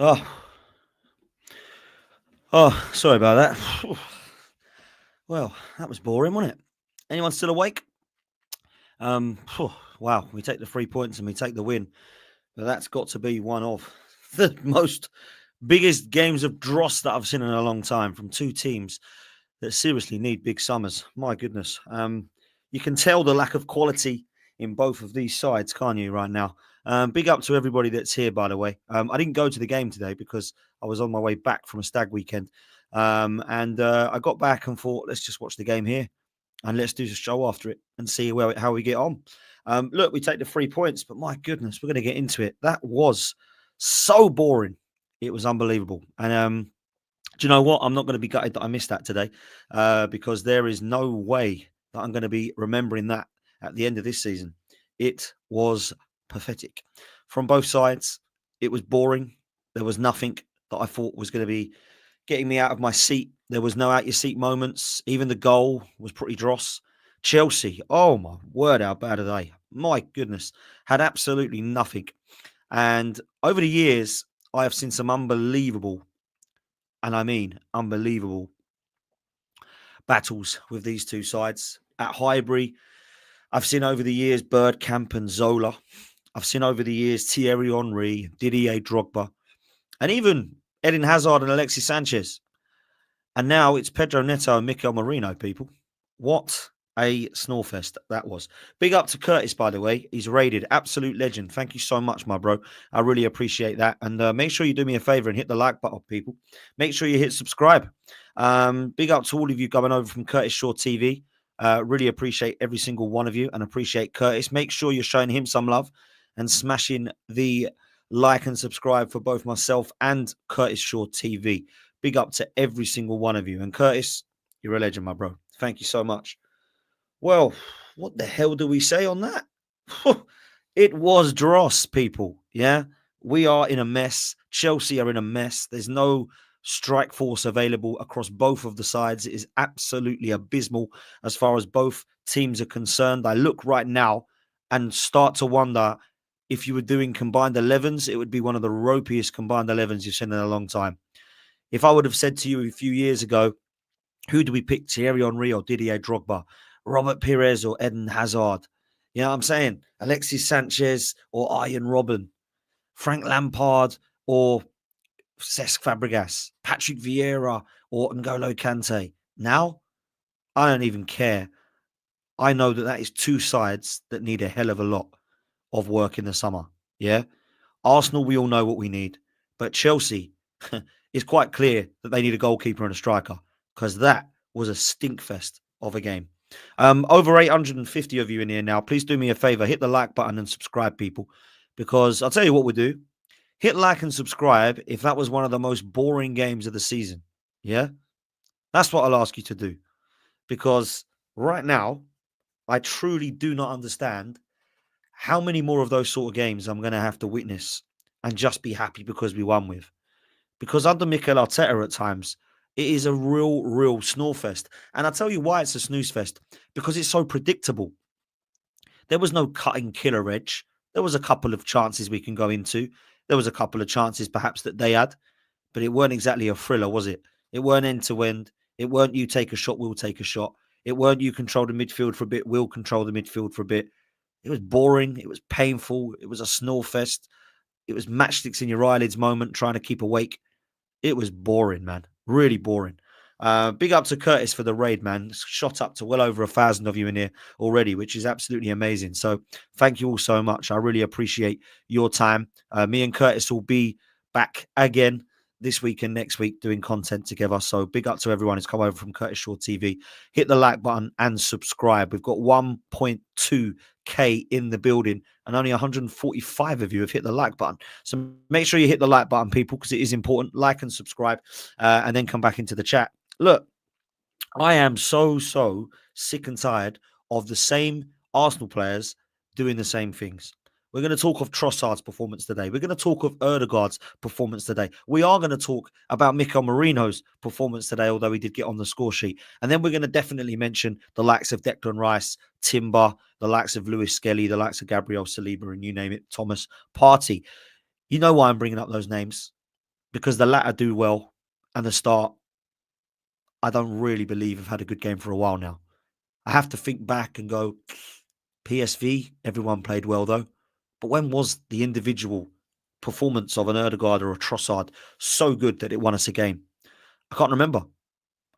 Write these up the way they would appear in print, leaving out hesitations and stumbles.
Oh, sorry about that. Well, that was boring, wasn't it? Anyone still awake? Wow, we take the 3 points and we take the win. But that's got to be one of the most biggest games of dross that I've seen in a long time from two teams that seriously need big summers. My goodness. You can tell the lack of quality in both of these sides, can't you, right now? Big up to everybody that's here, by the way. I didn't go to the game today because I was on my way back from a stag weekend. And I got back and thought, let's just watch the game here and let's do the show after it and see how we get on. Look, we take the 3 points, but my goodness, we're going to get into it. That was so boring. It was unbelievable. And do you know what? I'm not going to be gutted that I missed that today because there is no way that I'm going to be remembering that at the end of this season. It was pathetic from both sides. It was boring. There was nothing that I thought was going to be getting me out of my seat. There was no out your seat moments. Even the goal was pretty dross. Chelsea, oh my word, how bad are they? My goodness, had absolutely nothing. And over the years, I have seen some unbelievable, and I mean unbelievable, battles with these two sides. At Highbury, I've seen over the years Bergkamp and Zola. I've seen over the years Thierry Henry, Didier Drogba, and even Eden Hazard and Alexis Sanchez. And now it's Pedro Neto and Mikel Merino, people. What a snorefest that was. Big up to Curtis, by the way. He's raided. Absolute legend. Thank you so much, my bro. I really appreciate that. And make sure you do me a favor and hit the like button, people. Make sure you hit subscribe. Big up to all of you coming over from Curtis Shaw TV. Really appreciate every single one of you and appreciate Curtis. Make sure you're showing him some love and smashing the like and subscribe for both myself and Curtis Shaw TV. Big up to every single one of you. And Curtis, you're a legend, my bro. Thank you so much. Well, what the hell do we say on that? It was dross, people. Yeah, we are in a mess. Chelsea are in a mess. There's no strike force available across both of the sides. It is absolutely abysmal as far as both teams are concerned. I look right now and start to wonder if you were doing combined 11s, it would be one of the ropiest combined 11s you've seen in a long time. If I would have said to you a few years ago, who do we pick, Thierry Henry or Didier Drogba, Robert Pires or Eden Hazard? You know what I'm saying? Alexis Sanchez or Arjen Robben, Frank Lampard or Cesc Fabregas, Patrick Vieira or N'Golo Kante. Now, I don't even care. I know that is two sides that need a hell of a lot of work in the summer. Yeah? Arsenal, we all know what we need. But Chelsea, it's quite clear that they need a goalkeeper and a striker because that was a stinkfest of a game. Over 850 of you in here now. Please do me a favor. Hit the like button and subscribe, people, because I'll tell you what we'll do. Hit like and subscribe if that was one of the most boring games of the season. Yeah? That's what I'll ask you to do. Because right now, I truly do not understand how many more of those sort of games I'm going to have to witness and just be happy because we won with. Because under Mikel Arteta at times, it is a real snorefest. And I'll tell you why it's a snooze fest. Because it's so predictable. There was no cutting killer edge. There was a couple of chances we can go into. There was a couple of chances perhaps that they had. But it weren't exactly a thriller, was it? It weren't end to end. It weren't you take a shot, we'll take a shot. It weren't you control the midfield for a bit, we'll control the midfield for a bit. It was boring. It was painful. It was a snorefest. It was matchsticks in your eyelids moment trying to keep awake. It was boring, man. Really boring. Big up to Curtis for the raid, man. Shot up to well over 1,000 of you in here already, which is absolutely amazing. So thank you all so much. I really appreciate your time. Me and Curtis will be back again this week and next week doing content together. So big up to everyone who's come over from Curtis Shaw TV. Hit the like button and subscribe. We've got 1.2K in the building and only 145 of you have hit the like button. So make sure you hit the like button, people, because it is important. Like and subscribe and then come back into the chat. Look, I am so sick and tired of the same Arsenal players doing the same things. We're going to talk of Trossard's performance today. We're going to talk of Erdegaard's performance today. We are going to talk about Mikel Merino's performance today, although he did get on the score sheet. And then we're going to definitely mention the likes of Declan Rice, Timber, the likes of Lewis-Skelly, the likes of Gabriel Saliba, and you name it, Thomas Partey. You know why I'm bringing up those names. because the latter do well and the start, I don't really believe have had a good game for a while now. I have to think back and go, PSV, everyone played well though. But when was the individual performance of an Erdegaard or a Trossard so good that it won us a game? I can't remember.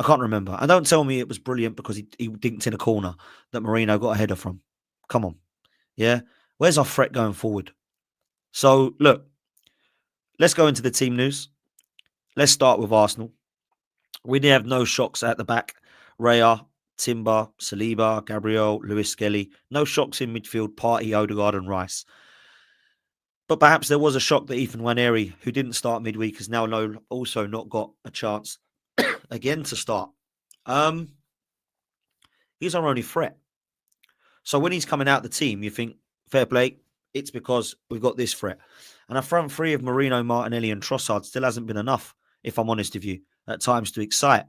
I can't remember. And don't tell me it was brilliant because he dinked in a corner that Marino got a header from. Come on. Yeah. Where's our threat going forward? So, look, let's go into the team news. Let's start with Arsenal. We have no shocks at the back. Raya, Timber, Saliba, Gabriel, Lewis-Skelly. No shocks in midfield, Partey, Odegaard and Rice. But perhaps there was a shock that Ethan Nwaneri, who didn't start midweek, has now also not got a chance again to start. He's our only threat. So when he's coming out the team, you think, fair play, it's because we've got this threat. And a front three of Marino, Martinelli and Trossard still hasn't been enough, if I'm honest with you, at times to excite.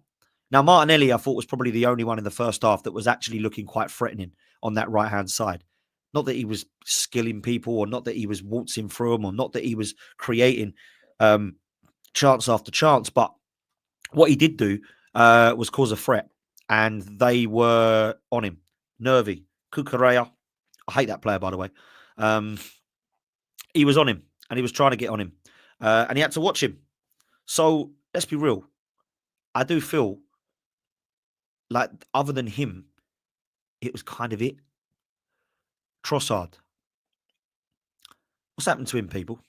Now, Martinelli, I thought, was probably the only one in the first half that was actually looking quite threatening on that right-hand side. Not that he was skilling people or not that he was waltzing through them or not that he was creating chance after chance, but what he did do was cause a threat, and they were on him. Nervy, Kukureya, I hate that player, by the way. He was on him, and he was trying to get on him, and he had to watch him. So let's be real. I do feel like other than him, it was kind of it. Trossard. What's happened to him, people?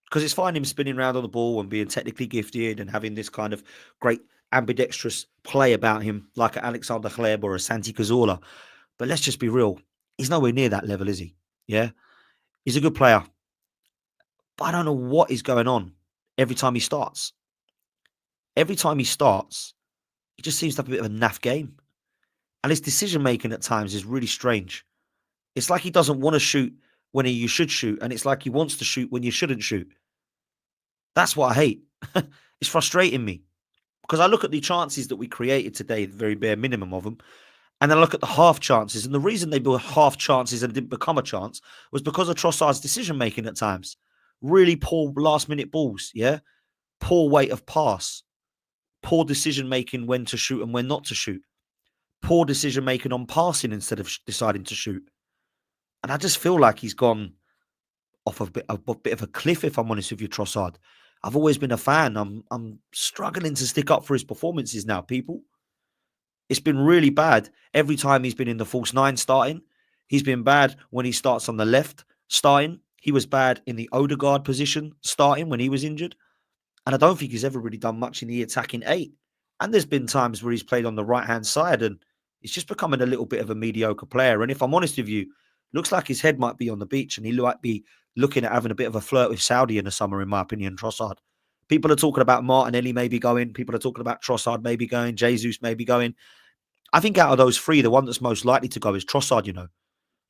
Because it's fine him spinning around on the ball and being technically gifted and having this kind of great ambidextrous play about him, like an Alexander Hleb or a Santi Cazorla. But let's just be real. He's nowhere near that level, is he? Yeah? He's a good player. But I don't know what is going on every time he starts. Every time he starts, he just seems to have a bit of a naff game. And his decision-making at times is really strange. It's like he doesn't want to shoot when you should shoot, and it's like he wants to shoot when you shouldn't shoot. That's what I hate. It's frustrating me. Because I look at the chances that we created today, the very bare minimum of them, and then I look at the half chances. And the reason they were half chances and didn't become a chance was because of Trossard's decision-making at times. Really poor last-minute balls, yeah? Poor weight of pass. Poor decision-making when to shoot and when not to shoot. Poor decision-making on passing instead of deciding to shoot. And I just feel like he's gone off a bit of a cliff, if I'm honest with you, Trossard. I've always been a fan. I'm struggling to stick up for his performances now, people. It's been really bad every time he's been in the false nine starting. He's been bad when he starts on the left starting. He was bad in the Odegaard position starting when he was injured. And I don't think he's ever really done much in the attacking eight. And there's been times where he's played on the right-hand side and he's just becoming a little bit of a mediocre player. And if I'm honest with you, looks like his head might be on the beach and he might be looking at having a bit of a flirt with Saudi in the summer, in my opinion, Trossard. People are talking about Martinelli maybe going. People are talking about Trossard maybe going. Jesus maybe going. I think out of those three, the one that's most likely to go is Trossard, you know.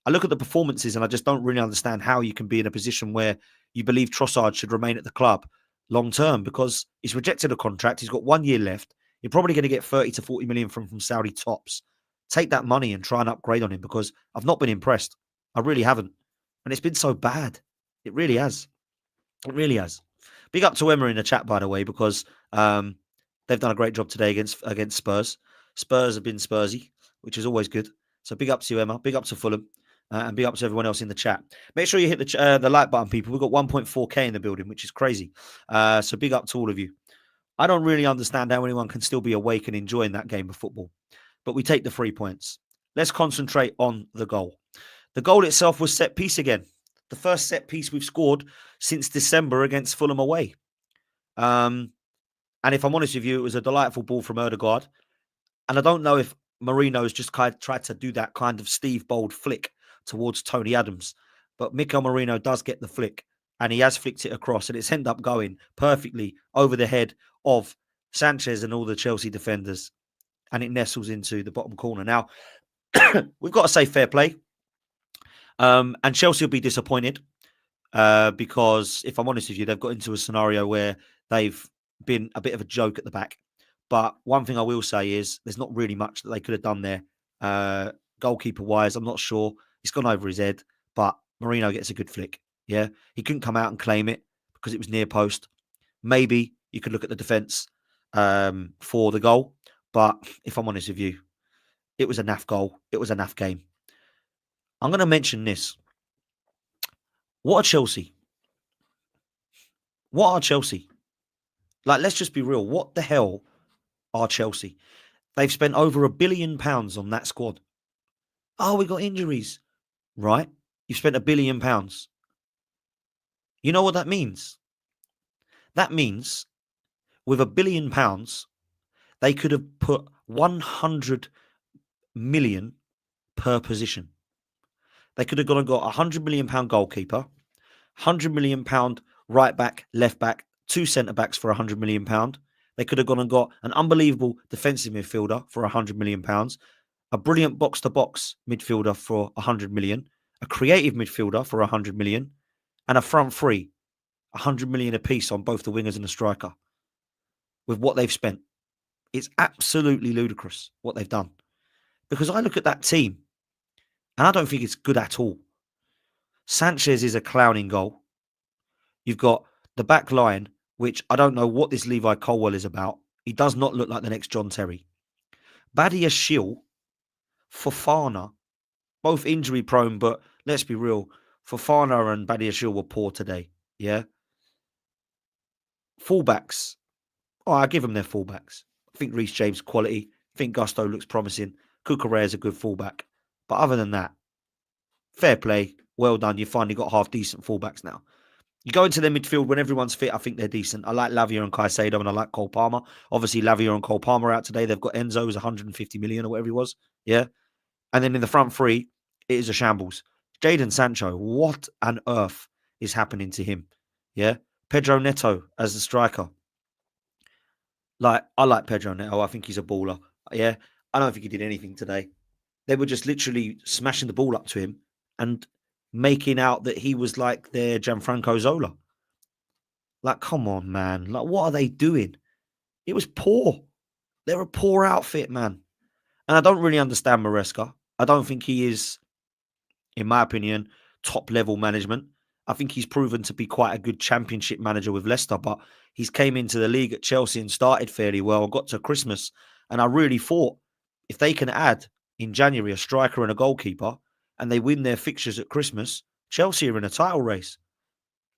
I look at the performances and I just don't really understand how you can be in a position where you believe Trossard should remain at the club long term because he's rejected a contract. He's got 1 year left. You're probably going to get 30 to 40 million from Saudi tops. Take that money and try and upgrade on him because I've not been impressed. I really haven't. And it's been so bad. It really has. It really has. Big up to Emma in the chat, by the way, because they've done a great job today against Spurs. Spurs have been Spursy, which is always good. So big up to you, Emma. Big up to Fulham. And big up to everyone else in the chat. Make sure you hit the like button, people. We've got 1.4K in the building, which is crazy. So big up to all of you. I don't really understand how anyone can still be awake and enjoying that game of football. But we take the 3 points. Let's concentrate on the goal. The goal itself was set piece again. The first set piece we've scored since December against Fulham away. And if I'm honest with you, it was a delightful ball from Erdegaard. And I don't know if Marino's just kind of tried to do that kind of Steve Bold flick towards Tony Adams. But Mikel Marino does get the flick and he has flicked it across and it's ended up going perfectly over the head of Sanchez and all the Chelsea defenders. And it nestles into the bottom corner. Now, we've got to say fair play. And Chelsea will be disappointed because if I'm honest with you, they've got into a scenario where they've been a bit of a joke at the back. But one thing I will say is there's not really much that they could have done there. Goalkeeper-wise, I'm not sure. It's gone over his head, but Marino gets a good flick. Yeah, he couldn't come out and claim it because it was near post. Maybe you could look at the defence for the goal. But if I'm honest with you, it was a naff goal. It was a naff game. I'm going to mention this. What are Chelsea? What are Chelsea? Like, let's just be real. What the hell are Chelsea? They've spent over £1 billion on that squad. Oh, we got injuries. Right? You've spent £1 billion. You know what that means? That means with £1 billion, they could have put 100 million per position. They could have gone and got £100 million goalkeeper, £100 million right back, left back, 2 centre backs for £100 million. They could have gone and got an unbelievable defensive midfielder for £100 million, a brilliant box-to-box midfielder for £100 million, a creative midfielder for £100 million, and a front three, £100 million apiece on both the wingers and the striker. With what they've spent, it's absolutely ludicrous what they've done. Because I look at that team, and I don't think it's good at all. Sanchez is a clown in goal. You've got the back line, which I don't know what this Levi Colwell is about. He does not look like the next John Terry. Badia Shil, Fofana, both injury prone, but let's be real. Fofana and Badia Shil were poor today. Yeah. Fullbacks. Oh, I give them their fullbacks. I think Reece James quality. I think Gusto looks promising. Cucurella is a good fullback. But other than that, fair play. Well done. You finally got half decent fullbacks now. You go into their midfield when everyone's fit, I think they're decent. I like Lavia and Caicedo and I like Cole Palmer. Obviously, Lavia and Cole Palmer out today. They've got Enzo who's 150 million or whatever he was. Yeah. And then in the front three, it is a shambles. Jadon Sancho, what on earth is happening to him? Yeah. Pedro Neto as the striker. Like, I like Pedro Neto. I think he's a baller. Yeah. I don't think he did anything today. They were just literally smashing the ball up to him and making out that he was like their Gianfranco Zola. Like, come on, man. Like, what are they doing? It was poor. They're a poor outfit, man. And I don't really understand Maresca. I don't think he is, in my opinion, top-level management. I think he's proven to be quite a good championship manager with Leicester, but he's came into the league at Chelsea and started fairly well and got to Christmas. And I really thought if they can add in January a striker and a goalkeeper and they win their fixtures at Christmas, Chelsea are in a title race.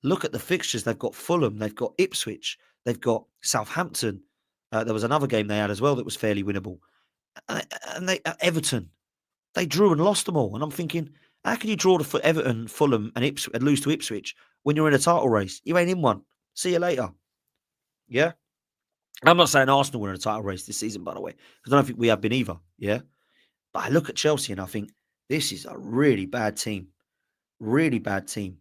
Look at the fixtures. They've got Fulham, they've got Ipswich, they've got Southampton. There was another game they had as well that was fairly winnable. And they Everton, they drew and lost them all. And I'm thinking, how can you draw to Everton, Fulham, and Ipswich and lose to Ipswich when you're in a title race? You ain't in one. See you later. Yeah. I'm not saying Arsenal were in a title race this season, by the way, because I don't think we have been either. Yeah. But I look at Chelsea and I think this is a really bad team. Really bad team.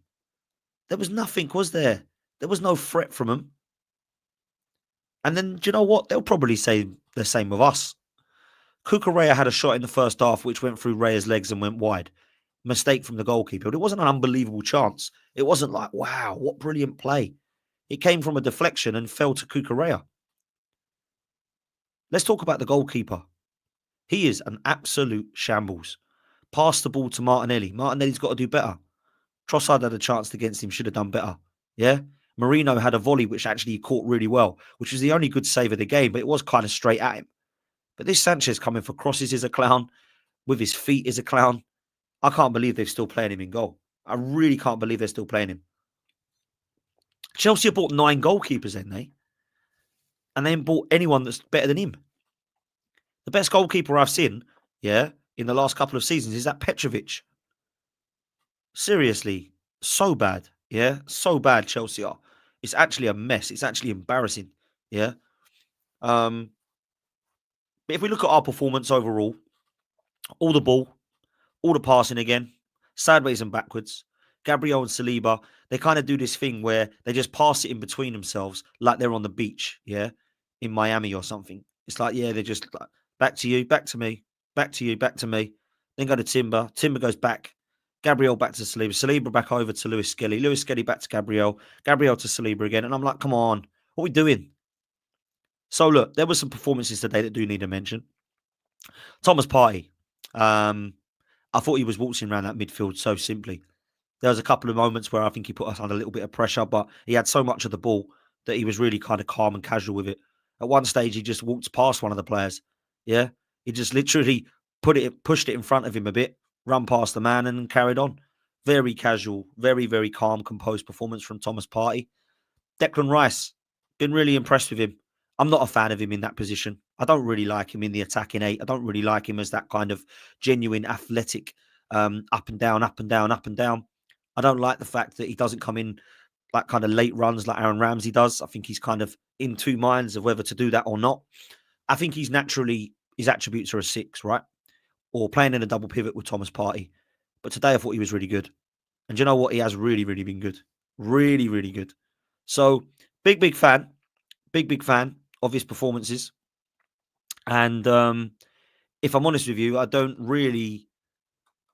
There was nothing, was there? There was no threat from them. And then, do you know what? They'll probably say the same with us. Cucurella had a shot in the first half which went through Raya's legs and went wide. Mistake from the goalkeeper. But it wasn't an unbelievable chance. It wasn't like, wow, what brilliant play. It came from a deflection and fell to Cucurella. Let's talk about the goalkeeper. He is an absolute shambles. Pass the ball to Martinelli. Martinelli's got to do better. Trossard had a chance against him, should have done better. Yeah? Marino had a volley which actually he caught really well, which was the only good save of the game, but it was kind of straight at him. But this Sanchez coming for crosses is a clown. With his feet is a clown. I can't believe they're still playing him in goal. I really can't believe they're still playing him. Chelsea have bought 9 goalkeepers, haven't they? And they haven't bought anyone that's better than him. The best goalkeeper I've seen, yeah, in the last couple of seasons is that Petrovic. Seriously, so bad, yeah? So bad Chelsea are. It's actually a mess. It's actually embarrassing, yeah? But if we look at our performance overall, all the ball, all the passing again, sideways and backwards. Gabriel and Saliba, they kind of do this thing where they just pass it in between themselves like they're on the beach, yeah, in Miami or something. It's like, yeah, they're just like, back to you, back to me, back to you, back to me. Then go to Timber. Timber goes back. Gabriel back to Saliba. Saliba back over to Lewis-Skelly. Lewis-Skelly back to Gabriel. Gabriel to Saliba again. And I'm like, come on, what are we doing? So look, there were some performances today that do need a mention. Thomas Partey. I thought he was waltzing around that midfield so simply. There was a couple of moments where I think he put us under a little bit of pressure, but he had so much of the ball that he was really kind of calm and casual with it. At one stage, he just walked past one of the players. Yeah, he just literally pushed it in front of him a bit, run past the man, and carried on. Very casual, very, very calm, composed performance from Thomas Partey. Declan Rice, been really impressed with him. I'm not a fan of him in that position. I don't really like him in the attacking eight. I don't really like him as that kind of genuine athletic, up and down, up and down, up and down. I don't like the fact that he doesn't come in like kind of late runs like Aaron Ramsey does. I think he's kind of in two minds of whether to do that or not. I think he's naturally, his attributes are a 6, right? Or playing in a double pivot with Thomas Partey. But today I thought he was really good. And you know what? He has really, really been good. Really, really good. So big fan of his performances. And if I'm honest with you, I don't really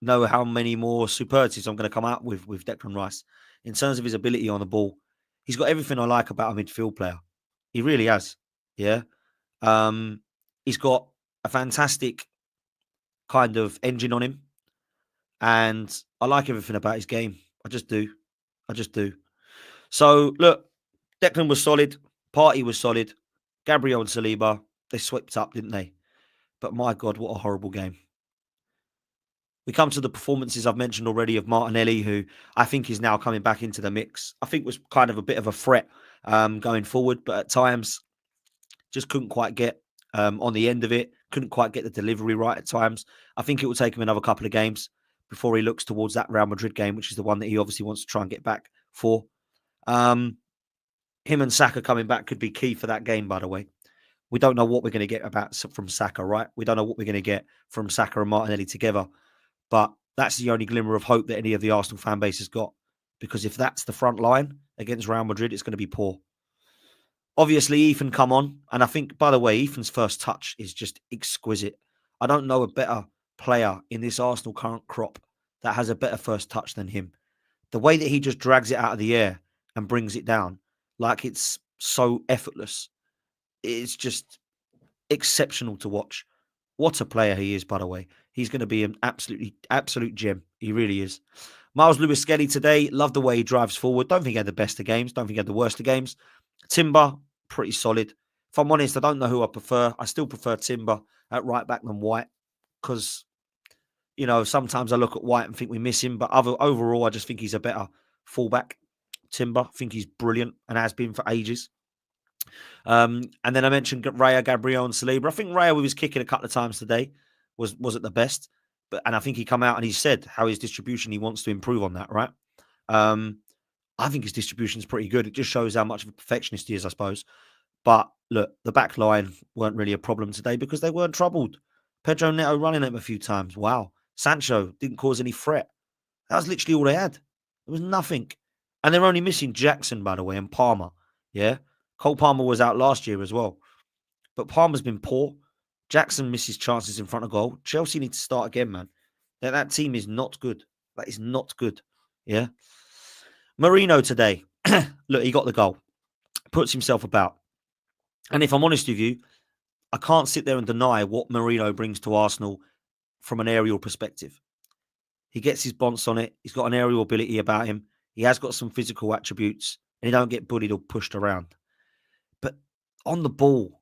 know how many more superlatives I'm going to come out with Declan Rice. In terms of his ability on the ball, he's got everything I like about a midfield player. He really has. Yeah. He's got a fantastic kind of engine on him. And I like everything about his game. I just do. So, look, Declan was solid. Partey was solid. Gabriel and Saliba, they swept up, didn't they? But my God, what a horrible game. We come to the performances I've mentioned already of Martinelli, who I think is now coming back into the mix. I think was kind of a bit of a threat going forward, but at times just couldn't quite get on the end of it. Couldn't quite get the delivery right at times. I think it will take him another couple of games before he looks towards that Real Madrid game, which is the one that he obviously wants to try and get back for. Him and Saka coming back could be key for that game, by the way. We don't know what we're going to get from Saka, right? We don't know what we're going to get from Saka and Martinelli together. But that's the only glimmer of hope that any of the Arsenal fan base has got. Because if that's the front line against Real Madrid, it's going to be poor. Obviously, Ethan come on. And I think, by the way, Ethan's first touch is just exquisite. I don't know a better player in this Arsenal current crop that has a better first touch than him. The way that he just drags it out of the air and brings it down like it's so effortless. It's just exceptional to watch. What a player he is, by the way. He's going to be an absolute gem. He really is. Miles Lewis-Skelly today, love the way he drives forward. Don't think he had the best of games. Don't think he had the worst of games. Timber, pretty solid. If I'm honest, I don't know who I prefer. I still prefer Timber at right back than White because, you know, sometimes I look at White and think we miss him. But overall, I just think he's a better fullback. Timber, I think he's brilliant and has been for ages. And then I mentioned Raya, Gabriel, and Saliba. I think Raya, with his kicking a couple of times today, wasn't the best. And I think he come out and he said how his distribution, he wants to improve on that, right? I think his distribution is pretty good. It just shows how much of a perfectionist he is, I suppose. But look, the back line weren't really a problem today because they weren't troubled. Pedro Neto running at him a few times. Wow. Sancho didn't cause any threat. That was literally all they had. There was nothing. And they're only missing Jackson, by the way, and Palmer. Yeah. Cole Palmer was out last year as well. But Palmer's been poor. Jackson misses chances in front of goal. Chelsea need to start again, man. That team is not good. That is not good. Yeah. Marino today. Look, he got the goal. Puts himself about. And if I'm honest with you, I can't sit there and deny what Marino brings to Arsenal from an aerial perspective. He gets his bonce on it. He's got an aerial ability about him. He has got some physical attributes. And he don't get bullied or pushed around. But on the ball,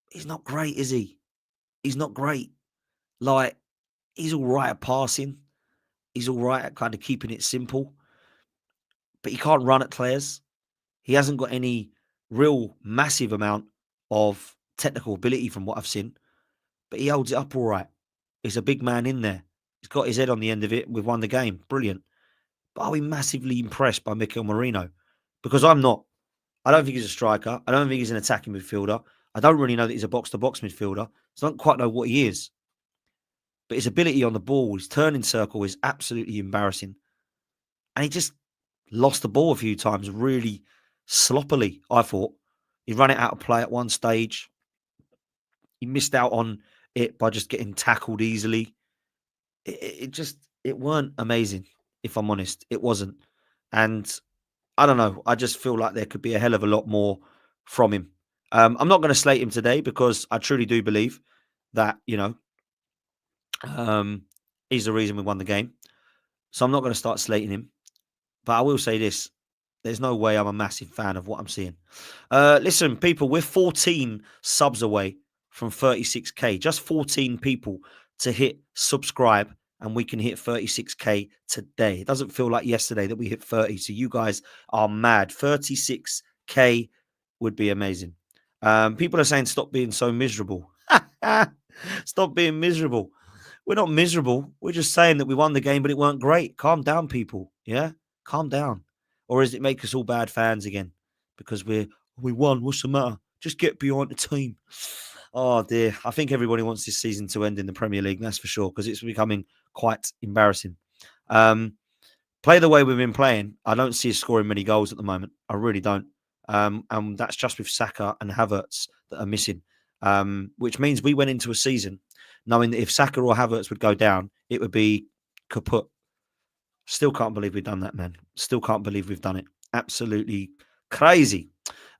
he's not great, is he? He's not great. Like, he's all right at passing. He's all right at kind of keeping it simple. But he can't run at players. He hasn't got any real massive amount of technical ability from what I've seen. But he holds it up all right. He's a big man in there. He's got his head on the end of it. We've won the game. Brilliant. But are we massively impressed by Mikel Marino? Because I'm not. I don't think he's a striker. I don't think he's an attacking midfielder. I don't really know that he's a box-to-box midfielder. So I don't quite know what he is. But his ability on the ball, his turning circle is absolutely embarrassing. And he just lost the ball a few times really sloppily, I thought. He ran it out of play at one stage. He missed out on it by just getting tackled easily. It weren't amazing, if I'm honest. It wasn't. And I don't know. I just feel like there could be a hell of a lot more from him. I'm not going to slate him today because I truly do believe that, you know, he's the reason we won the game. So I'm not going to start slating him. But I will say this. There's no way I'm a massive fan of what I'm seeing. Listen, people, we're 14 subs away from 36k. Just 14 people to hit subscribe, and we can hit 36k today. It doesn't feel like yesterday that we hit 30. So you guys are mad. 36k would be amazing. People are saying stop being so miserable. Stop being miserable. We're not miserable. We're just saying that we won the game, but it weren't great. Calm down, people. Yeah, calm down. Or does it make us all bad fans again because we won? What's the matter? Just get behind the team. Oh dear, I think everybody wants this season to end in the Premier League. That's for sure because it's becoming quite embarrassing. Play the way we've been playing. I don't see us scoring many goals at the moment. I really don't. And that's just with Saka and Havertz that are missing, which means we went into a season knowing that if Saka or Havertz would go down, it would be kaput. Still can't believe we've done that, man. Still can't believe we've done it. Absolutely crazy.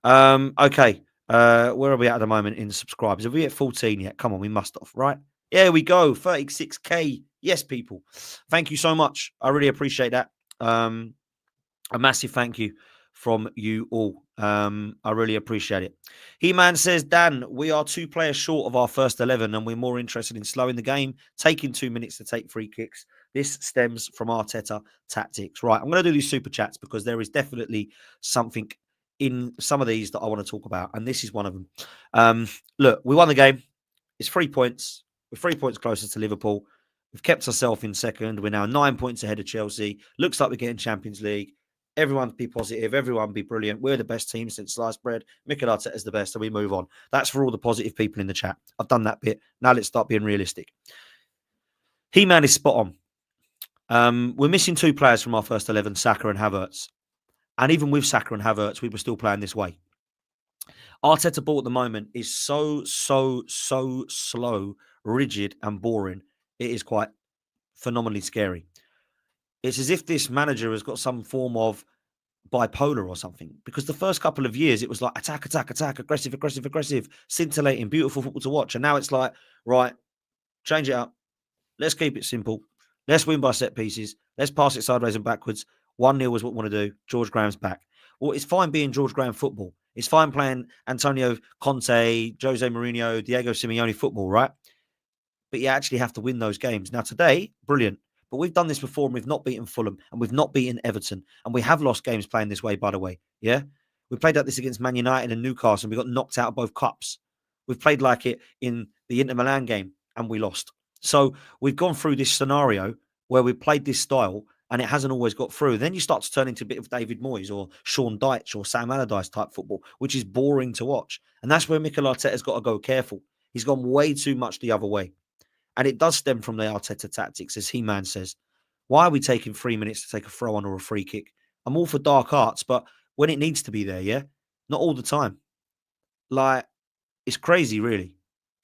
Okay. Where are we at the moment in subscribers? Are we at 14 yet? Come on, we must have, right? There we go. 36k. Yes, people. Thank you so much. I really appreciate that. A massive thank you from you all. I really appreciate it. He-Man says, Dan, we are 2 players short of our first 11 and we're more interested in slowing the game, taking 2 minutes to take free kicks. This stems from Arteta tactics. Right, I'm going to do these super chats because there is definitely something in some of these that I want to talk about, and this is one of them. Look, we won the game. It's 3 points. We're 3 points closer to Liverpool. We've kept ourselves in second. We're now 9 points ahead of Chelsea. Looks like we're getting Champions League. Everyone be positive. Everyone be brilliant. We're the best team since sliced bread. Mikel Arteta is the best, and we move on. That's for all the positive people in the chat. I've done that bit. Now let's start being realistic. He-Man is spot on. We're missing 2 players from our first 11, Saka and Havertz. And even with Saka and Havertz, we were still playing this way. Arteta ball at the moment is so slow, rigid and boring. It is quite phenomenally scary. It's as if this manager has got some form of bipolar or something. Because the first couple of years, it was like attack, aggressive, scintillating, beautiful football to watch. And now it's like, right, change it up. Let's keep it simple. Let's win by set pieces. Let's pass it sideways and backwards. 1-0 is what we want to do. George Graham's back. Well, it's fine being George Graham football. It's fine playing Antonio Conte, Jose Mourinho, Diego Simeone football, right? But you actually have to win those games. Now, today, brilliant. But we've done this before and we've not beaten Fulham and we've not beaten Everton. And we have lost games playing this way, by the way. Yeah? We played like this against Man United and Newcastle and we got knocked out of both cups. We've played like it in the Inter Milan game and we lost. So we've gone through this scenario where we played this style and it hasn't always got through. Then you start to turn into a bit of David Moyes or Sean Dyche or Sam Allardyce type football, which is boring to watch. And that's where Mikel Arteta's got to go careful. He's gone way too much the other way. And it does stem from the Arteta tactics, as He-Man says. Why are we taking 3 minutes to take a throw-on or a free kick? I'm all for dark arts, but when it needs to be there, yeah? Not all the time. Like, it's crazy, really.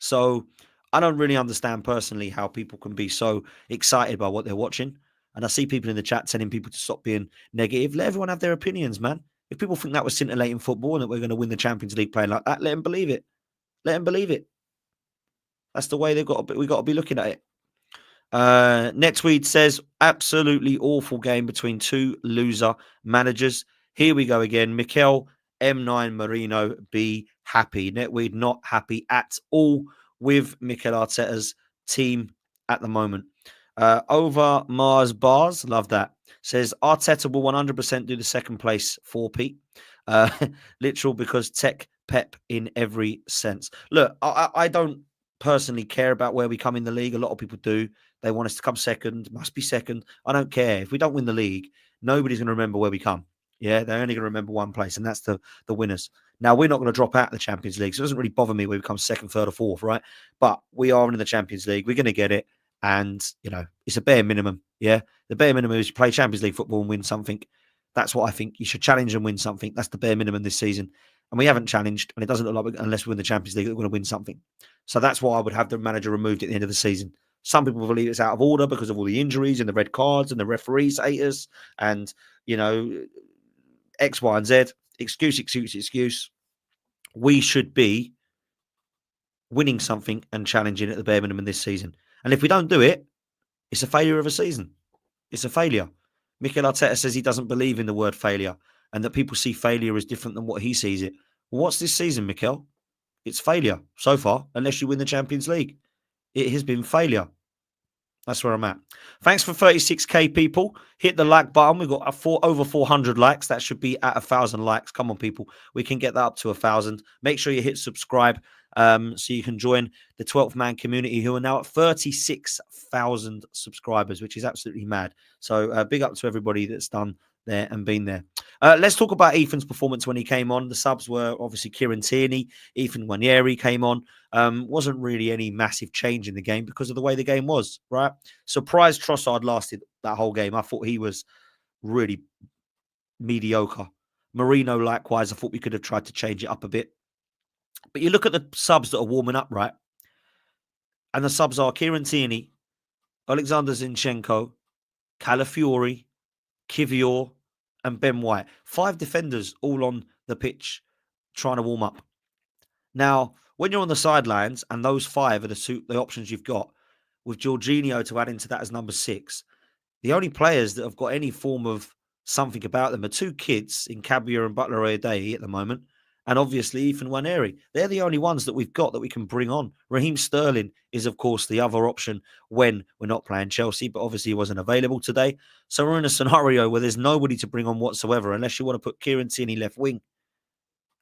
So I don't really understand personally how people can be so excited by what they're watching. And I see people in the chat telling people to stop being negative. Let everyone have their opinions, man. If people think that was scintillating football and that we're going to win the Champions League playing like that, let them believe it. Let them believe it. That's the way we've got to be looking at it. Netweed says, absolutely awful game between 2 loser managers. Here we go again. Mikel M9 Marino, be happy. Netweed not happy at all with Mikel Arteta's team at the moment. Over Mars Bars, love that. Says, Arteta will 100% do the second place for Pete. Literal because tech pep in every sense. Look, I don't personally care about where we come in the league. A lot of people do. They want us to come second, must be second. I don't care. If we don't win the league, nobody's going to remember where we come. Yeah, they're only going to remember one place, and that's the winners. Now, we're not going to drop out of the Champions League, so it doesn't really bother me when we become second, third, or fourth, right? But we are in the Champions League. We're going to get it, and, you know, it's a bare minimum, yeah? The bare minimum is you play Champions League football and win something. That's what I think. You should challenge and win something. That's the bare minimum this season. And we haven't challenged, and it doesn't look like, unless we win the Champions League, that we're going to win something. So that's why I would have the manager removed at the end of the season. Some people believe it's out of order because of all the injuries and the red cards and the referees hate us and, you know, X, Y, and Z. Excuse. We should be winning something and challenging at the bare minimum this season. And if we don't do it, it's a failure of a season. It's a failure. Mikel Arteta says he doesn't believe in the word failure. and that people see failure as different than what he sees it. Well, what's this season, Mikel? It's failure so far, unless you win the Champions League. It has been failure. That's where I'm at. Thanks for 36k people. Hit the like button. We've got over 400 likes. That should be at 1,000 likes. Come on, people. We can get that up to 1,000. Make sure you hit subscribe so you can join the 12th man community, who are now at 36,000 subscribers, which is absolutely mad. So big up to everybody that's done there and been there. Let's talk about Ethan's performance when he came on. The subs were obviously Kieran Tierney. Ethan Nwaneri came on. Wasn't really any massive change in the game because of the way the game was, right? Surprised Trossard lasted that whole game. I thought he was really mediocre. Marino, likewise, I thought we could have tried to change it up a bit. But you look at the subs that are warming up, right? And the subs are Kieran Tierney, Alexander Zinchenko, Calafiori, Kivior, and Ben White. 5 defenders all on the pitch trying to warm up. Now, when you're on the sidelines and those 5 are the options you've got, with Jorginho to add into that as number 6, the only players that have got any form of something about them are 2 kids in Cabia and Butler Oyedeyi at the moment, and obviously Ethan Nwaneri. They're the only ones that we've got that we can bring on. Raheem Sterling is, of course, the other option when we're not playing Chelsea, but obviously he wasn't available today. So we're in a scenario where there's nobody to bring on whatsoever, unless you want to put Kieran Tierney left wing.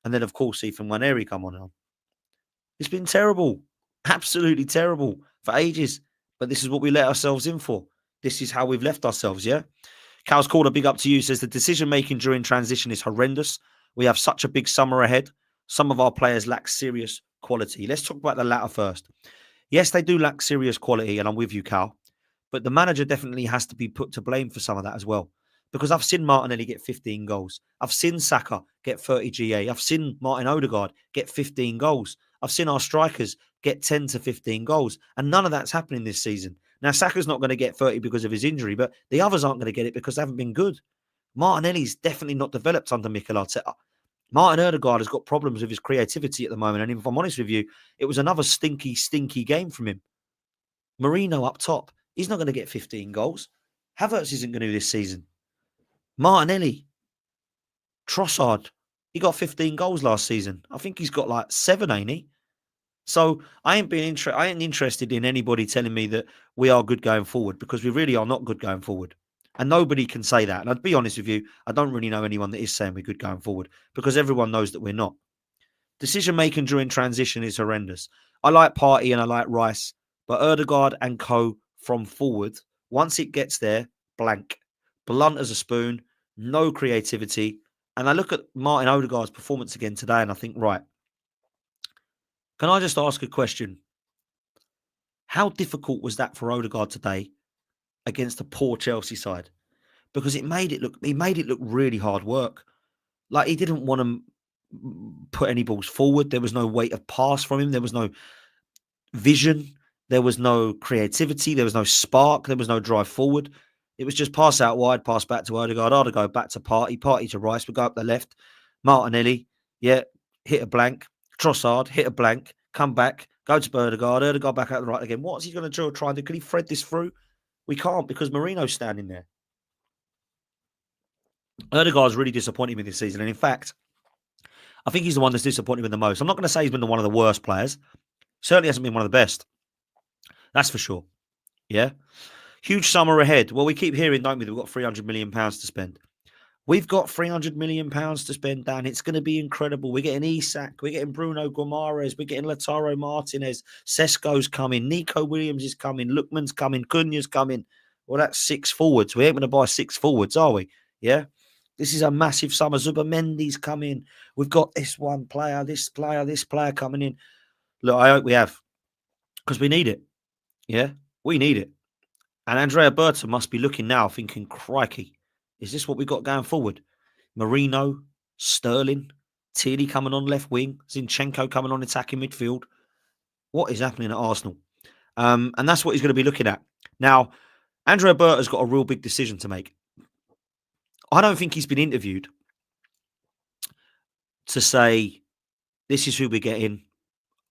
And then, of course, Ethan Nwaneri come on. It's been terrible. Absolutely terrible for ages. But this is what we let ourselves in for. This is how we've left ourselves, yeah? Cal's called a big up to you. Says the decision-making during transition is horrendous. We have such a big summer ahead. Some of our players lack serious quality. Let's talk about the latter first. Yes, they do lack serious quality, and I'm with you, Cal. But the manager definitely has to be put to blame for some of that as well. Because I've seen Martinelli get 15 goals. I've seen Saka get 30 GA. I've seen Martin Odegaard get 15 goals. I've seen our strikers get 10 to 15 goals. And none of that's happening this season. Now, Saka's not going to get 30 because of his injury, but the others aren't going to get it because they haven't been good. Martinelli's definitely not developed under Mikel Arteta. Martin Odegaard has got problems with his creativity at the moment. And if I'm honest with you, it was another stinky game from him. Marino up top. He's not going to get 15 goals. Havertz isn't going to this season. Martinelli. Trossard. He got 15 goals last season. I think he's got like 7, ain't he? So I ain't interested in anybody telling me that we are good going forward, because we really are not good going forward. And nobody can say that. And I'd be honest with you, I don't really know anyone that is saying we're good going forward, because everyone knows that we're not. Decision making during transition is horrendous. I like Partey and I like Rice, but Odegaard and co from forward, once it gets there, blank. Blunt as a spoon, no creativity. And I look at Martin Odegaard's performance again today and I think, right, can I just ask a question? How difficult was that for Odegaard today against a poor Chelsea side? Because it made it look really hard work. Like, he didn't want to put any balls forward. There was no weight of pass from him. There was no vision. There was no creativity. There was no spark. There was no drive forward. It was just pass out wide, pass back to Odegaard. Odegaard back to Partey to Rice. We go up the left. Martinelli, hit a blank. Trossard, hit a blank. Come back, go to Odegaard. Odegaard back out the right again. What's he going to try and do? Can he thread this through? We can't, because Marino's standing there. Odegaard's really disappointed me this season. And in fact, I think he's the one that's disappointed me the most. I'm not going to say he's been one of the worst players. Certainly hasn't been one of the best. That's for sure. Yeah. Huge summer ahead. Well, we keep hearing, don't we, that we've got £300 million to spend. We've got £300 million to spend, Dan. It's going to be incredible. We're getting Isak. We're getting Bruno Guimaraes. We're getting Lautaro Martinez. Sesko's coming. Nico Williams is coming. Lookman's coming. Cunha's coming. Well, that's 6 forwards. We ain't going to buy 6 forwards, are we? Yeah. This is a massive summer. Zubamendi's coming. We've got this player coming in. Look, I hope we have, because we need it. Yeah, we need it. And Andrea Berta must be looking now thinking, crikey, is this what we got going forward? Marino, Sterling, Tierney coming on left wing, Zinchenko coming on attacking midfield. What is happening at Arsenal? And that's what he's going to be looking at. Now, Andrea Berta's got a real big decision to make. I don't think he's been interviewed to say, this is who we're getting.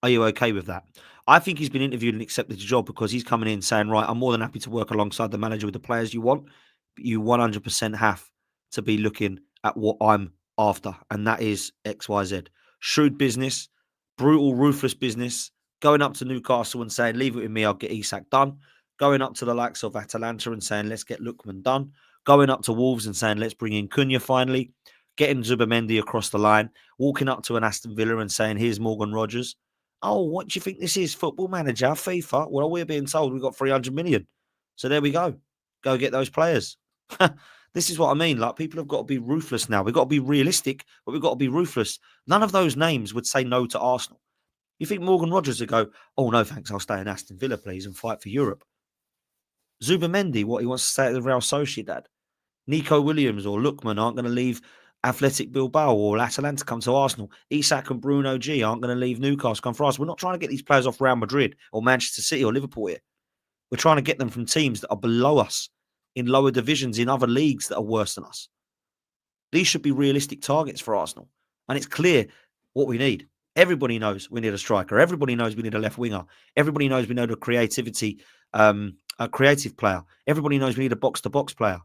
Are you okay with that? I think he's been interviewed and accepted the job because he's coming in saying, right, I'm more than happy to work alongside the manager with the players you want, but you 100% have to be looking at what I'm after, and that is XYZ. Shrewd business, brutal, ruthless business, going up to Newcastle and saying, leave it with me, I'll get Isak done. Going up to the likes of Atalanta and saying, let's get Lookman done. Going up to Wolves and saying, let's bring in Cunha finally. Getting Zubimendi across the line. Walking up to an Aston Villa and saying, here's Morgan Rogers. Oh, what do you think this is? Football Manager, FIFA? Well, we're being told we've got 300 million. So there we go. Go get those players. This is what I mean. Like, people have got to be ruthless now. We've got to be realistic, but we've got to be ruthless. None of those names would say no to Arsenal. You think Morgan Rogers would go, oh, no, thanks, I'll stay in Aston Villa, please, and fight for Europe. Zubimendi, what, he wants to stay at the Real Sociedad. Nico Williams or Lookman aren't going to leave Athletic Bilbao or Atalanta come to Arsenal. Isak and Bruno G aren't going to leave Newcastle come for us. We're not trying to get these players off Real Madrid or Manchester City or Liverpool here. We're trying to get them from teams that are below us in lower divisions, in other leagues that are worse than us. These should be realistic targets for Arsenal. And it's clear what we need. Everybody knows we need a striker. Everybody knows we need a left winger. Everybody knows we need a creative player. Everybody knows we need a box-to-box player.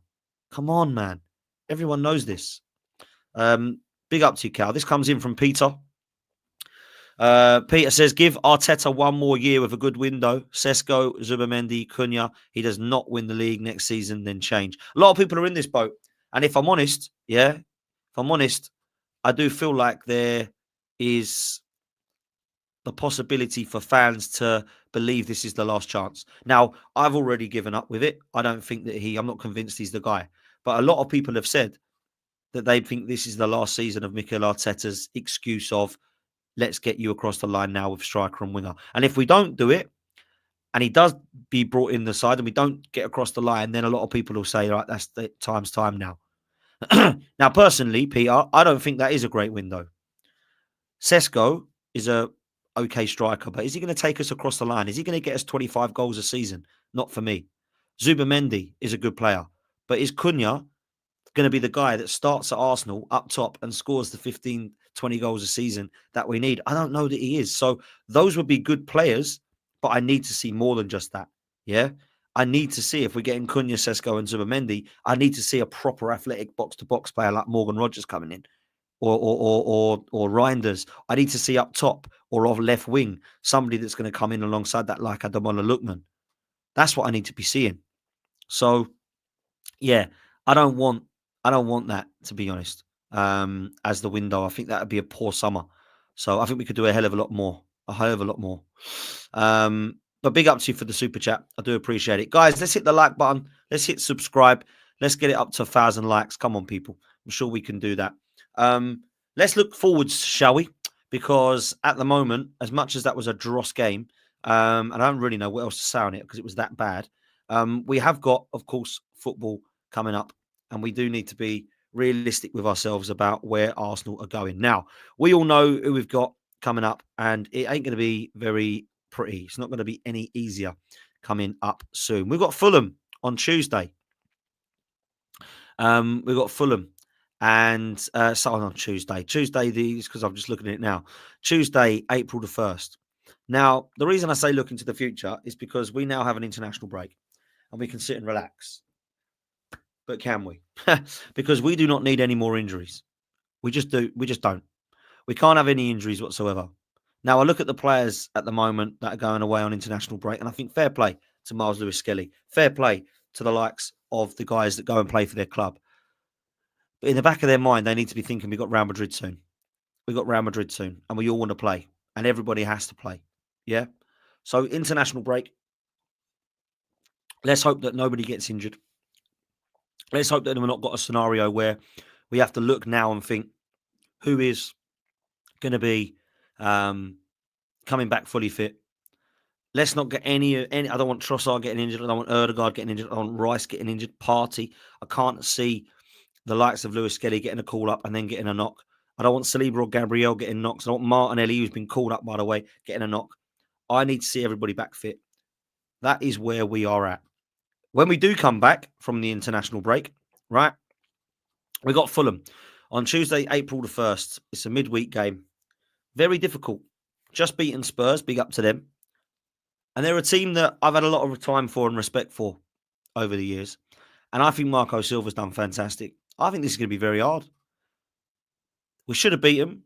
Come on, man. Everyone knows this. Big up to you, Cal. This comes in from Peter. Peter says, give Arteta one more year with a good window. Sesko, Zubimendi, Cunha. He does not win the league next season, then change. A lot of people are in this boat. And if I'm honest, I do feel like there is the possibility for fans to believe this is the last chance. Now, I've already given up with it. I don't think that I'm not convinced he's the guy. But a lot of people have said that they think this is the last season of Mikel Arteta's excuse of, let's get you across the line now with striker and winger. And if we don't do it, and he does be brought in the side and we don't get across the line, then a lot of people will say, right, that's the time now. Now, personally, Peter, I don't think that is a great window. Sesko is a okay striker, but is he going to take us across the line? Is he going to get us 25 goals a season? Not for me. Zubimendi is a good player, but is Cunha going to be the guy that starts at Arsenal up top and scores the 15, 20 goals a season that we need? I don't know that he is. So those would be good players, but I need to see more than just that. Yeah. I need to see, if we're getting Cunha, Sesko and Zubimendi, I need to see a proper athletic box-to-box player like Morgan Rogers coming in or Reinders. I need to see up top or off left wing, somebody that's going to come in alongside that like Ademola Lookman. That's what I need to be seeing. So, yeah, I don't want that, to be honest, as the window. I think that would be a poor summer. So I think we could do a hell of a lot more. But big up to you for the super chat. I do appreciate it. Guys, let's hit the like button. Let's hit subscribe. Let's get it up to 1,000 likes. Come on, people. I'm sure we can do that. Let's look forwards, shall we? Because at the moment, as much as that was a dross game, and I don't really know what else to say on it because it was that bad, we have got, of course, football coming up, and we do need to be realistic with ourselves about where Arsenal are going. Now, we all know who we've got coming up, and it ain't going to be very pretty. It's not going to be any easier coming up soon. We've got Fulham on Tuesday. We've got Fulham. And so on Tuesday, because I'm just looking at it now. Tuesday, April the 1st. Now, the reason I say look into the future is because we now have an international break and we can sit and relax. But can we? Because we do not need any more injuries. We just don't. We can't have any injuries whatsoever. Now, I look at the players at the moment that are going away on international break, and I think fair play to Miles Lewis-Skelly. Fair play to the likes of the guys that go and play for their club. But in the back of their mind, they need to be thinking, we've got Real Madrid soon. And we all want to play. And everybody has to play. Yeah? So, international break. Let's hope that nobody gets injured. Let's hope that we've not got a scenario where we have to look now and think, who is going to be coming back fully fit? Let's not get any. I don't want Trossard getting injured. I don't want Ødegaard getting injured. I don't want Rice getting injured. Partey. I can't see the likes of Lewis-Skelly getting a call up and then getting a knock. I don't want Saliba or Gabriel getting knocks. I don't want Martinelli, who's been called up, by the way, getting a knock. I need to see everybody back fit. That is where we are at. When we do come back from the international break, right, we got Fulham on Tuesday, April the 1st. It's a midweek game. Very difficult. Just beaten Spurs. Big up to them. And they're a team that I've had a lot of time for and respect for over the years. And I think Marco Silva's done fantastic. I think this is going to be very hard. We should have beat them.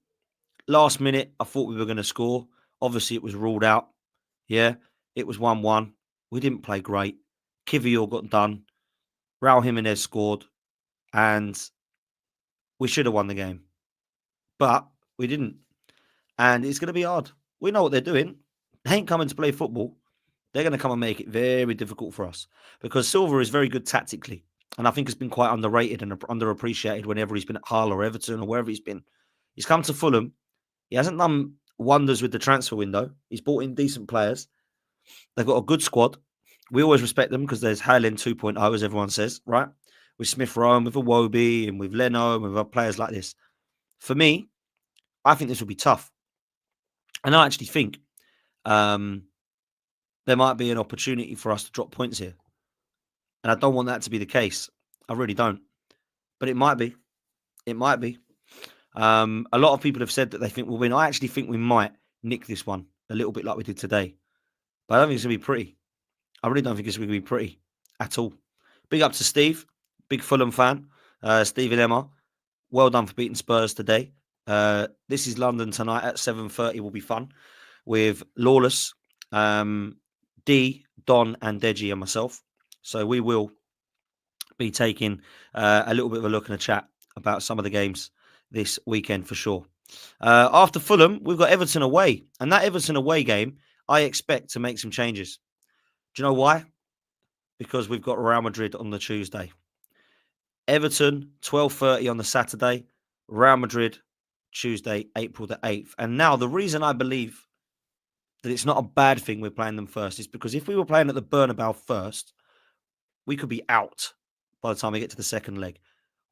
Last minute, I thought we were going to score. Obviously, it was ruled out. Yeah, it was 1-1. We didn't play great. Kivior got done. Raul Jimenez scored. And we should have won the game. But we didn't. And it's going to be hard. We know what they're doing. They ain't coming to play football. They're going to come and make it very difficult for us. Because Silva is very good tactically. And I think has been quite underrated and underappreciated whenever he's been at Hull or Everton or wherever he's been. He's come to Fulham. He hasn't done wonders with the transfer window. He's brought in decent players. They've got a good squad. We always respect them because there's Haaland 2.0, as everyone says, right? With Smith Rowe and with Iwobi and with Leno and with other players like this. For me, I think this will be tough. And I actually think there might be an opportunity for us to drop points here. And I don't want that to be the case. I really don't. But it might be. It might be. A lot of people have said that they think we'll win. I actually think we might nick this one a little bit like we did today. But I don't think it's going to be pretty. I really don't think it's going to be pretty at all. Big up to Steve, big Fulham fan. Steve and Emma, well done for beating Spurs today. This is London tonight at 7:30. Will be fun with Lawless, D, Don, and Deji and myself. So we will be taking a little bit of a look and a chat about some of the games this weekend for sure. After Fulham, we've got Everton away. And that Everton away game, I expect to make some changes. Do you know why? Because we've got Real Madrid on the Tuesday. Everton, 12:30 on the Saturday. Real Madrid, Tuesday, April the 8th. And now the reason I believe that it's not a bad thing we're playing them first is because if we were playing at the Bernabeu first, we could be out by the time we get to the second leg.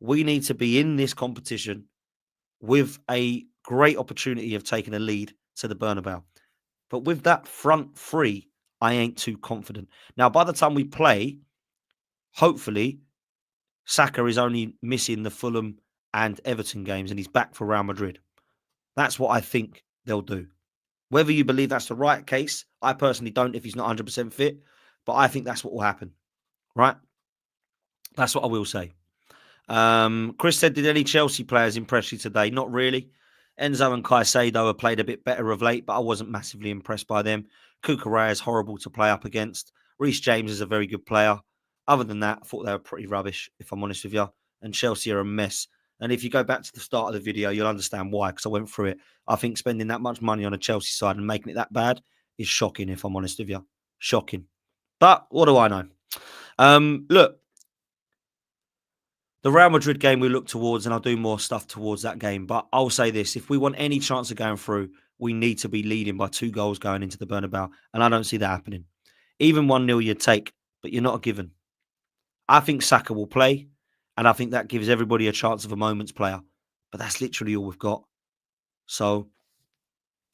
We need to be in this competition with a great opportunity of taking a lead to the Bernabeu. But with that front three, I ain't too confident. Now, by the time we play, hopefully, Saka is only missing the Fulham and Everton games and he's back for Real Madrid. That's what I think they'll do. Whether you believe that's the right case, I personally don't if he's not 100% fit, but I think that's what will happen, right? That's what I will say. Chris said, did any Chelsea players impress you today? Not really. Enzo and Caicedo have played a bit better of late, but I wasn't massively impressed by them. Kukurea is horrible to play up against. Reece James is a very good player. Other than that, I thought they were pretty rubbish, if I'm honest with you. And Chelsea are a mess. And if you go back to the start of the video, you'll understand why, because I went through it. I think spending that much money on a Chelsea side and making it that bad is shocking, if I'm honest with you. Shocking. But what do I know? Look, the Real Madrid game we look towards, and I'll do more stuff towards that game. But I'll say this, if we want any chance of going through, we need to be leading by 2 goals going into the Bernabeu. And I don't see that happening. Even 1-0 you'd take, but you're not a given. I think Saka will play, and I think that gives everybody a chance of a moment's player. But that's literally all we've got. So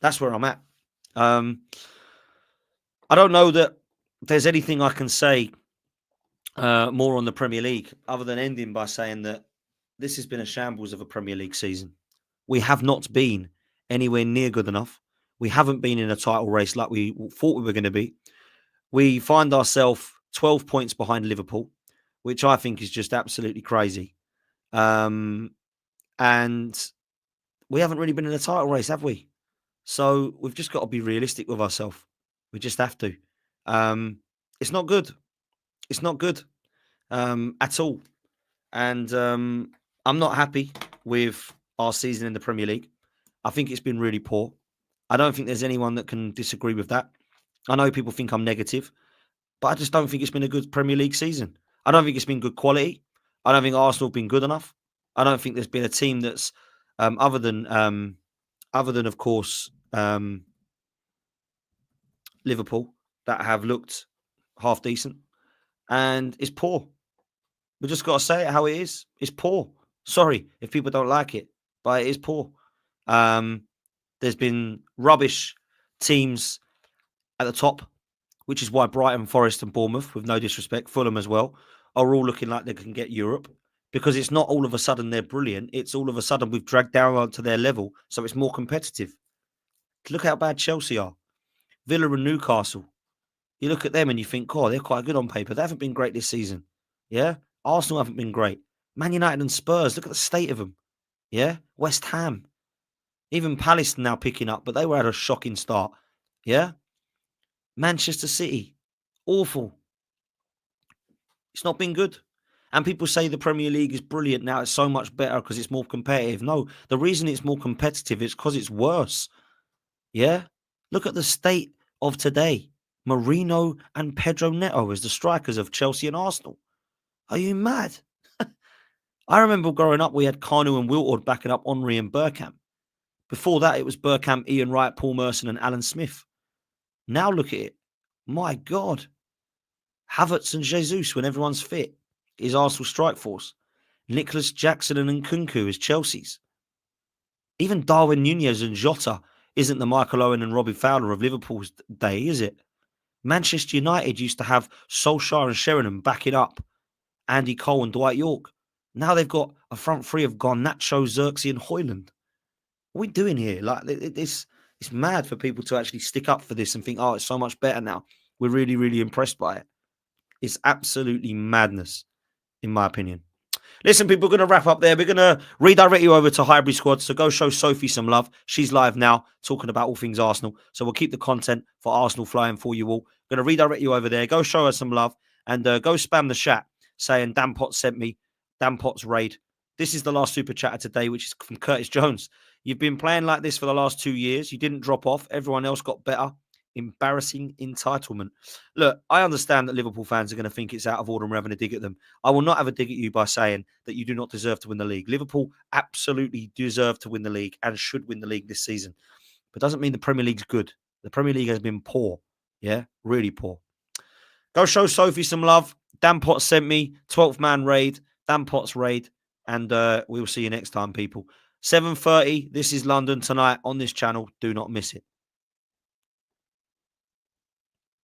that's where I'm at. I don't know that there's anything I can say more on the Premier League, other than ending by saying that this has been a shambles of a Premier League season. We have not been anywhere near good enough. We haven't been in a title race like we thought we were going to be. We find ourselves 12 points behind Liverpool, which I think is just absolutely crazy. And we haven't really been in a title race, have we? So we've just got to be realistic with ourselves. We just have to. It's not good. It's not good at all. And I'm not happy with our season in the Premier League. I think it's been really poor. I don't think there's anyone that can disagree with that. I know people think I'm negative, but I just don't think it's been a good Premier League season. I don't think it's been good quality. I don't think Arsenal have been good enough. I don't think there's been a team that's other than of course Liverpool that have looked half decent, and it's poor. We just got to say it how it is. It's poor. Sorry if people don't like it, but it is poor. There's been rubbish teams at the top, which is why Brighton, Forest and Bournemouth, with no disrespect, Fulham as well, are all looking like they can get Europe, because it's not all of a sudden they're brilliant. It's all of a sudden we've dragged down to their level, so it's more competitive. Look how bad Chelsea are. Villa and Newcastle. You look at them and you think, oh, they're quite good on paper. They haven't been great this season. Yeah? Arsenal haven't been great. Man United and Spurs, look at the state of them. Yeah, West Ham. Even Palace now picking up, but they were at a shocking start. Yeah, Manchester City. Awful. It's not been good. And people say the Premier League is brilliant now. It's so much better because it's more competitive. No, the reason it's more competitive is because it's worse. Yeah? Look at the state of today. Marino and Pedro Neto as the strikers of Chelsea and Arsenal. Are you mad? I remember growing up, we had Kanu and Wiltord backing up Henry and Bergkamp. Before that, it was Bergkamp, Ian Wright, Paul Merson, and Alan Smith. Now look at it. My God. Havertz and Jesus when everyone's fit is Arsenal strike force. Nicholas Jackson and Nkunku is Chelsea's. Even Darwin Nunez and Jota isn't the Michael Owen and Robbie Fowler of Liverpool's day, is it? Manchester United used to have Solskjaer and Sheringham backing up Andy Cole and Dwight York. Now they've got a front three of Garnacho, Xerxes and Hoyland. What are we doing here? Like it's mad for people to actually stick up for this and think, oh, it's so much better now. We're really, really impressed by it. It's absolutely madness, in my opinion. Listen, people, we're going to wrap up there. We're going to redirect you over to Highbury Squad. So go show Sophie some love. She's live now talking about all things Arsenal. So we'll keep the content for Arsenal flying for you all. Going to redirect you over there. Go show her some love and go spam the chat saying Dan Potts sent me. Dan Potts raid. This is the last super chatter today, which is from Curtis Jones. You've been playing like this for the last 2 years. You didn't drop off. Everyone else got better. Embarrassing entitlement. Look, I understand that Liverpool fans are going to think it's out of order and we're having a dig at them. I will not have a dig at you by saying that you do not deserve to win the league. Liverpool absolutely deserve to win the league and should win the league this season. But doesn't mean the Premier League's good. The Premier League has been poor. Yeah, really poor. Go show Sophie some love. Dan Potts sent me 12th man raid. Dan Potts raid. And we will see you next time, people. 7:30. This is London tonight on this channel. Do not miss it.